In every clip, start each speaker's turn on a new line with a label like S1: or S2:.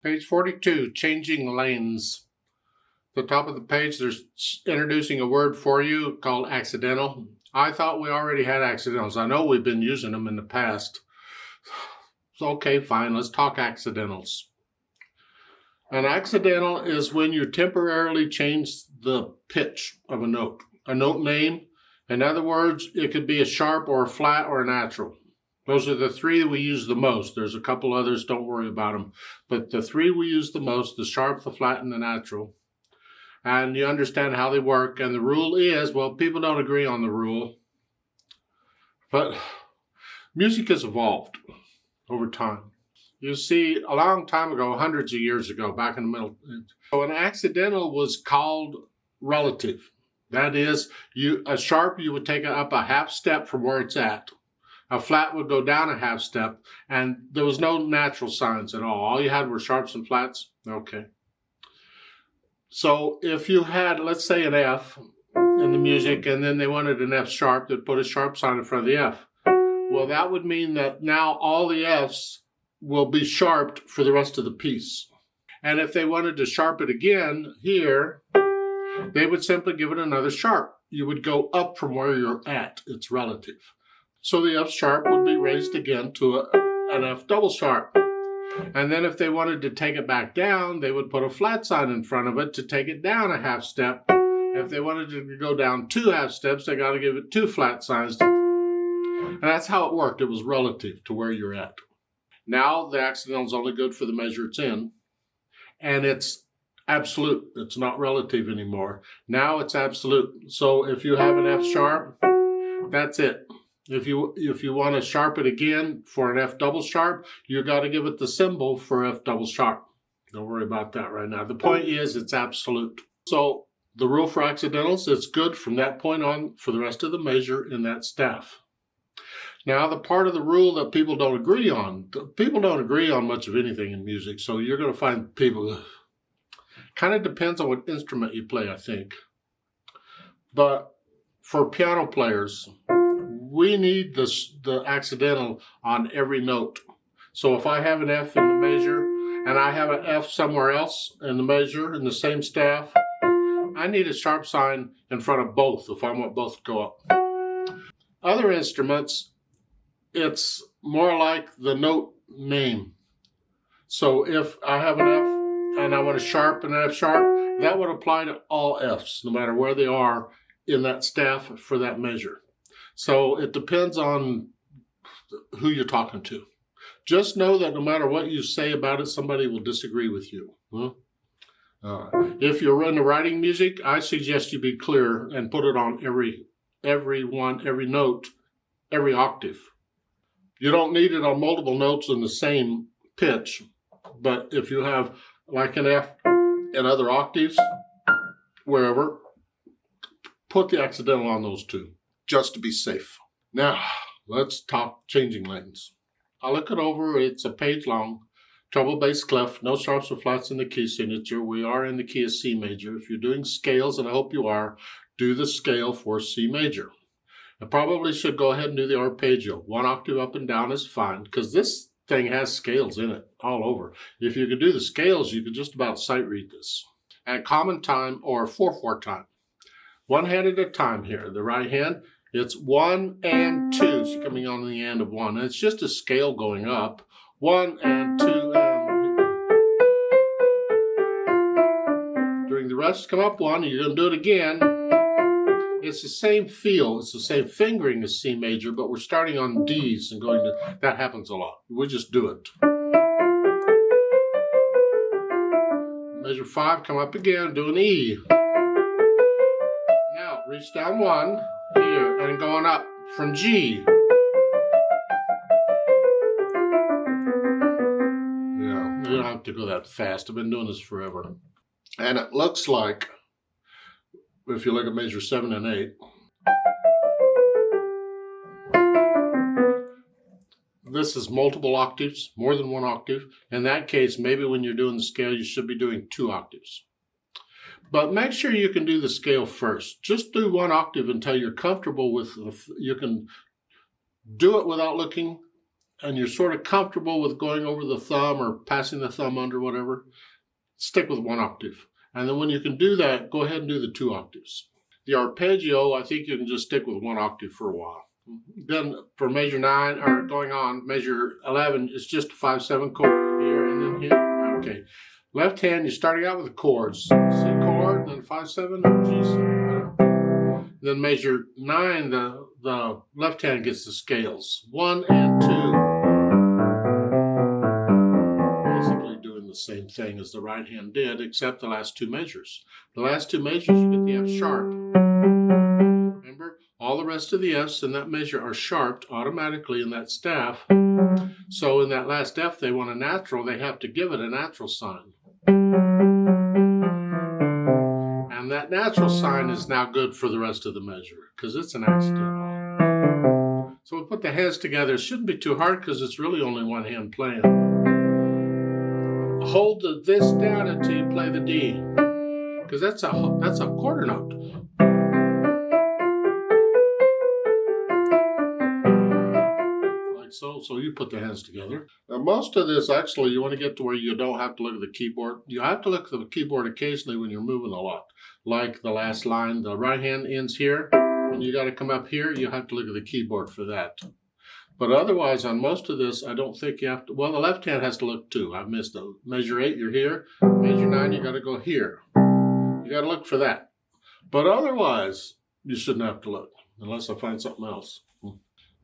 S1: Page 42, changing lanes. The top of the page, there's introducing a word for you called accidental. I thought we already had accidentals. I know we've been using them in the past. So, okay, fine, let's talk accidentals. An accidental is when you temporarily change the pitch of a note name. In other words, it could be a sharp or a flat or a natural. Those are the three that we use the most. There's a couple others, don't worry about them. But the three we use the most, the sharp, the flat, and the natural. And you understand how they work. And the rule is, well, people don't agree on the rule. But music has evolved over time. You see, a long time ago, hundreds of years ago, back in the middle, so an accidental was called relative. That is, a sharp, you would take it up a half step from where it's at. A flat would go down a half step, and there was no natural signs at all. All you had were sharps and flats. Okay. So if you had, let's say, an F in the music, and then they wanted an F sharp, they'd put a sharp sign in front of the F. Well, that would mean that now all the Fs will be sharped for the rest of the piece. And if they wanted to sharp it again here, they would simply give it another sharp. You would go up from where you're at. It's relative. So the F sharp would be raised again to an F double sharp. And then if they wanted to take it back down, they would put a flat sign in front of it to take it down a half step. If they wanted to go down 2 half steps, they got to give it 2 flat signs. And that's how it worked. It was relative to where you're at. Now the accidental is only good for the measure it's in. And it's absolute. It's not relative anymore. Now it's absolute. So if you have an F sharp, that's it. If you want to sharp it again for an F double sharp, you got to give it the symbol for F double sharp. Don't worry about that right now. The point is it's absolute. So the rule for accidentals, it's good from that point on for the rest of the measure in that staff. Now the part of the rule that people don't agree on much of anything in music. So you're going to find people, kind of depends on what instrument you play, I think. But for piano players, we need the accidental on every note. So if I have an F in the measure and I have an F somewhere else in the measure in the same staff, I need a sharp sign in front of both if I want both to go up. Other instruments, it's more like the note name. So if I have an F and I want a sharp and an F sharp, that would apply to all Fs, no matter where they are in that staff for that measure. So it depends on who you're talking to. Just know that no matter what you say about it, somebody will disagree with you. If you're into writing music, I suggest you be clear and put it on every note, every octave. You don't need it on multiple notes in the same pitch, but if you have like an F in other octaves, wherever, put the accidental on those two, just to be safe. Now, let's talk changing lanes. I'll look it over. It's a page long. Treble bass clef, no sharps or flats in the key signature. We are in the key of C major. If you're doing scales, and I hope you are, do the scale for C major. I probably should go ahead and do the arpeggio. 1 octave up and down is fine, because this thing has scales in it all over. If you could do the scales, you could just about sight read this. At common time or 4/4 time. 1 hand at a time here. The right hand, it's 1 and 2. So coming on the end of 1. And it's just a scale going up. 1 and 2 and... During the rest, come up 1. You're going to do it again. It's the same feel. It's the same fingering as C major, but we're starting on Ds and going to... That happens a lot. We just do it. Measure 5, come up again, do an E. Now, reach down 1 here and going up from G. Yeah, you don't have to go that fast. I've been doing this forever. And it looks like, if you look at measure 7 and 8, this is multiple octaves, more than 1 octave. In that case, maybe when you're doing the scale, you should be doing 2 octaves. But make sure you can do the scale first. Just do 1 octave until you're comfortable with, you can do it without looking and you're sort of comfortable with going over the thumb or passing the thumb under, whatever, stick with 1 octave. And then when you can do that, go ahead and do the 2 octaves. The arpeggio, I think you can just stick with 1 octave for a while. Then for measure 9, or going on, measure 11, it's just a 5/7 chord here and then here. Okay. Left hand, you're starting out with the chords. C chord, then 5/7, G7. Then measure 9, the left hand gets the scales. 1 and 2. Basically doing the same thing as the right hand did, except the last 2 measures. The last 2 measures, you get the F sharp. Remember, all the rest of the Fs in that measure are sharped automatically in that staff. So in that last F, they want a natural, they have to give it a natural sign. And that natural sign is now good for the rest of the measure, because it's an accident. So we put the hands together. It shouldn't be too hard, because it's really only one hand playing. Hold this down until you play the D, because that's a quarter note. So you put the hands together. Now most of this, actually, you want to get to where you don't have to look at the keyboard. You have to look at the keyboard occasionally when you're moving a lot. Like the last line, the right hand ends here. When you got to come up here, you have to look at the keyboard for that. But otherwise, on most of this, I don't think you have to. Well, the left hand has to look too. I've missed it. Measure 8, you're here. Measure 9, you got to go here. You got to look for that. But otherwise, you shouldn't have to look, unless I find something else.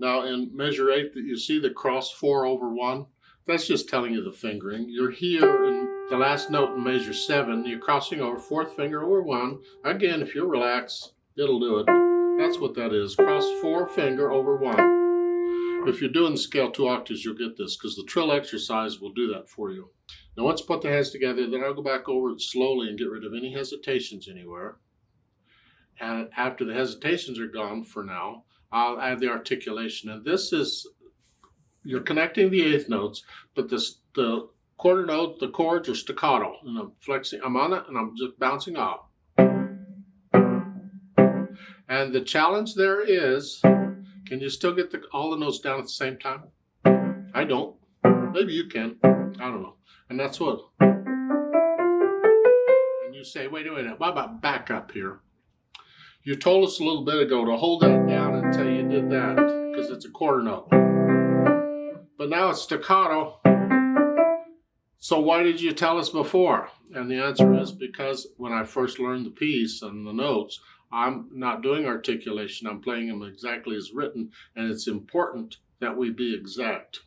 S1: Now in measure 8, that you see the cross 4/1, that's just telling you the fingering. You're here in the last note in measure 7, you're crossing over 4th finger over 1. Again, if you relax, it'll do it. That's what that is, cross 4 finger over 1. If you're doing the scale 2 octaves, you'll get this, because the trill exercise will do that for you. Now once you put the hands together, then I'll go back over it slowly and get rid of any hesitations anywhere. And after the hesitations are gone for now, I'll add the articulation. And this is, you're connecting the 8th notes, but the quarter note, the chords are staccato. And I'm flexing, I'm on it, and I'm just bouncing off. And the challenge there is, can you still get all the notes down at the same time? I don't. Maybe you can. I don't know. And that's what. And you say, wait a minute, what about back up here? You told us a little bit ago to hold that down until you did that, because it's a quarter note. But now it's staccato. So why did you tell us before? And the answer is because when I first learned the piece and the notes, I'm not doing articulation. I'm playing them exactly as written, and it's important that we be exact.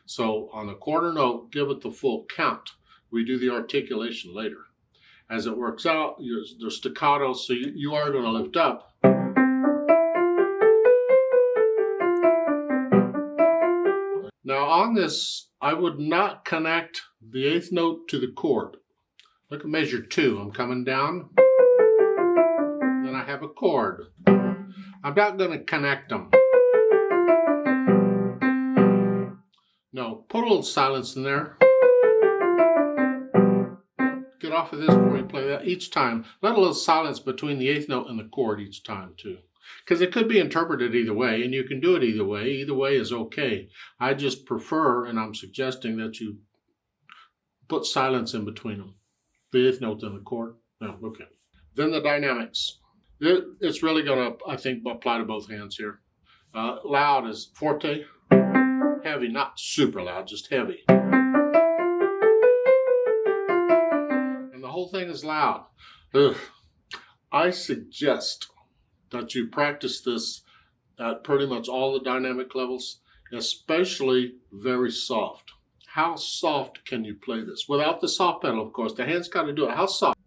S1: So on a quarter note, give it the full count. We do the articulation later. As it works out, there's staccato, so you are going to lift up. Now on this, I would not connect the 8th note to the chord. Look at measure 2. I'm coming down. Then I have a chord. I'm not going to connect them. No, put a little silence in there. Get off of this before you play that each time. Let a little silence between the 8th note and the chord each time too. Because it could be interpreted either way, and you can do it either way. Either way is okay. I just prefer, and I'm suggesting that you put silence in between them. The 8th note and the chord. No, okay. Then the dynamics. It's really going to, I think, apply to both hands here. Loud is forte. Heavy, not super loud, just heavy. The whole thing is loud. I suggest that you practice this at pretty much all the dynamic levels, especially very soft. How soft can you play this? Without the soft pedal, of course. The hand's got to do it. How soft?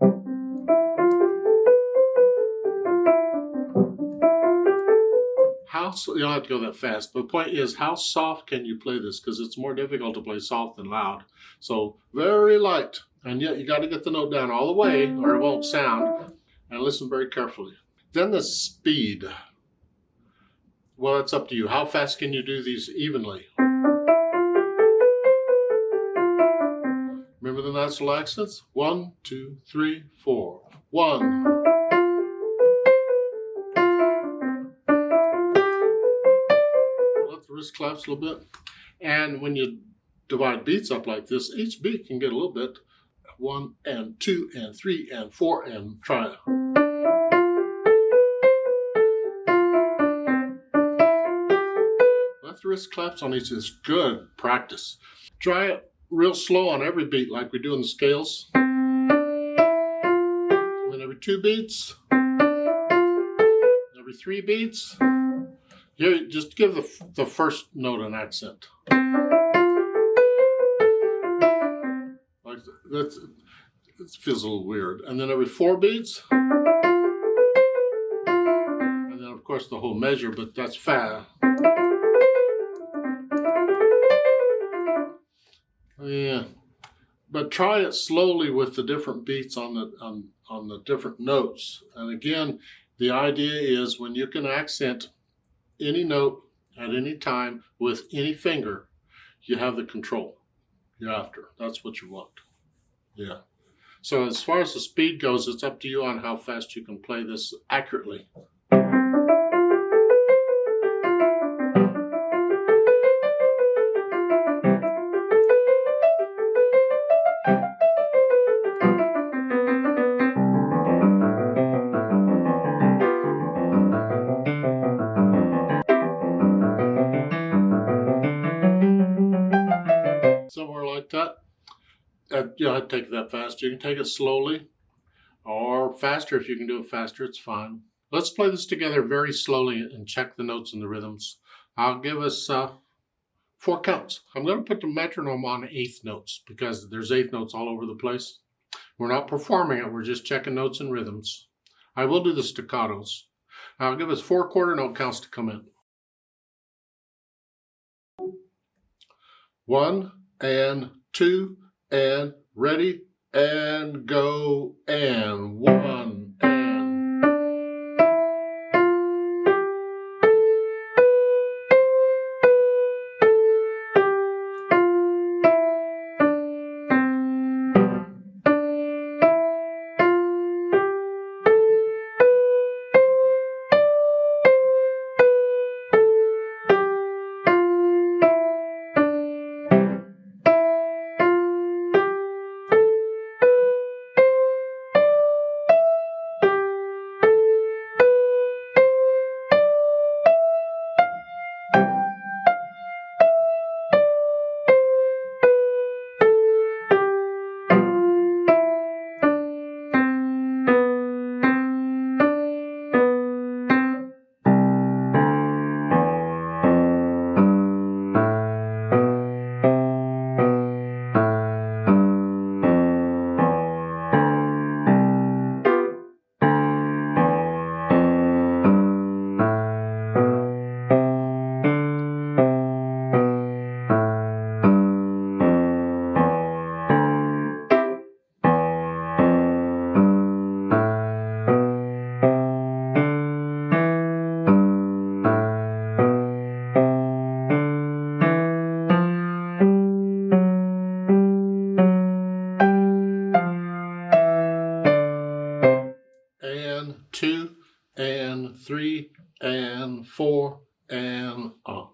S1: You don't have to go that fast. But the point is, how soft can you play this? Because it's more difficult to play soft than loud. So very light. And yet you got to get the note down all the way or it won't sound. And listen very carefully. Then the speed. Well, it's up to you. How fast can you do these evenly? Remember the natural accents? 1, 2, 3, 4. 1. Let the wrist collapse a little bit. And when you divide beats up like this, each beat can get a little bit. 1 and 2 and 3 and 4 and try it. Let the wrist claps on each. It's good practice. Try it real slow on every beat like we do in the scales. And every 2 beats, every 3 beats, here, just give the first note an accent. Like that. It feels a little weird. And then every 4 beats, and then of course the whole measure, but that's fast. Yeah, but try it slowly with the different beats on the different notes. And again, the idea is when you can accent any note at any time with any finger, you have the control you're after. That's what you want. Yeah. So as far as the speed goes, it's up to you on how fast you can play this accurately. Somewhere like that. You don't have to take it that fast. You can take it slowly or faster. If you can do it faster, it's fine. Let's play this together very slowly and check the notes and the rhythms. I'll give us 4 counts. I'm going to put the metronome on 8th notes because there's 8th notes all over the place. We're not performing it. We're just checking notes and rhythms. I will do the staccatos. I'll give us 4 quarter note counts to come in. 1 and 2 and ready and go and 1 and. And 2 and 3 and 4 and on.